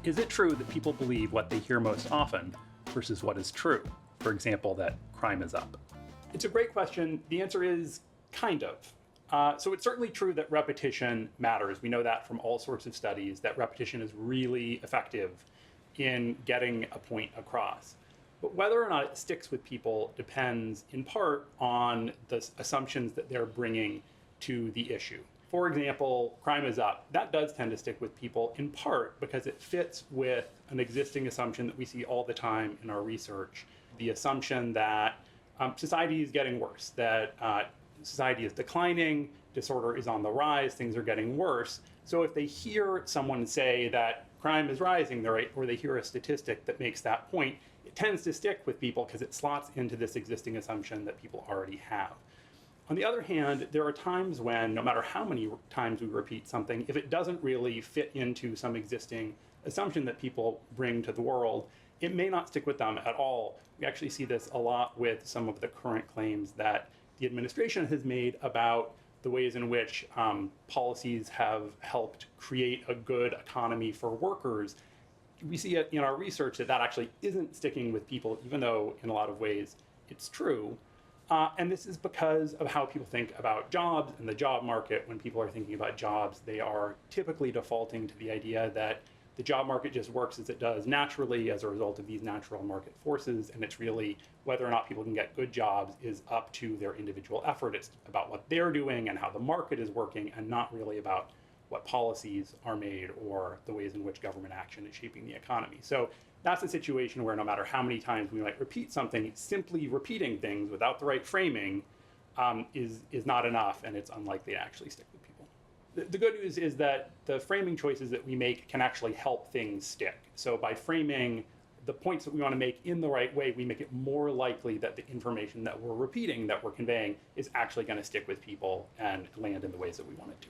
Is it true that people believe what they hear most often versus what is true? For example, that crime is up. It's a great question. The answer is kind of. So it's certainly true that repetition matters. We know that from all sorts of studies, that repetition is really effective in getting a point across. But whether or not it sticks with people depends in part on the assumptions that they're bringing to the issue. For example, crime is up. That does tend to stick with people in part because it fits with an existing assumption that we see all the time in our research. The assumption that society is getting worse, that society is declining, disorder is on the rise, things are getting worse. So if they hear someone say that crime is rising, or they hear a statistic that makes that point, it tends to stick with people because it slots into this existing assumption that people already have. On the other hand, there are times when, no matter how many times we repeat something, if it doesn't really fit into some existing assumption that people bring to the world, it may not stick with them at all. We actually see this a lot with some of the current claims that the administration has made about the ways in which policies have helped create a good economy for workers. We see it in our research that actually isn't sticking with people, even though in a lot of ways it's true. And this is because of how people think about jobs and the job market. When people are thinking about jobs, they are typically defaulting to the idea that the job market just works as it does naturally as a result of these natural market forces. And it's really whether or not people can get good jobs is up to their individual effort. It's about what they're doing and how the market is working, and not really about what policies are made or the ways in which government action is shaping the economy. So that's a situation where no matter how many times we might repeat something, simply repeating things without the right framing is not enough, and it's unlikely to actually stick with people. The good news is that the framing choices that we make can actually help things stick. So by framing the points that we want to make in the right way, we make it more likely that the information that we're repeating, that we're conveying, is actually going to stick with people and land in the ways that we want it to.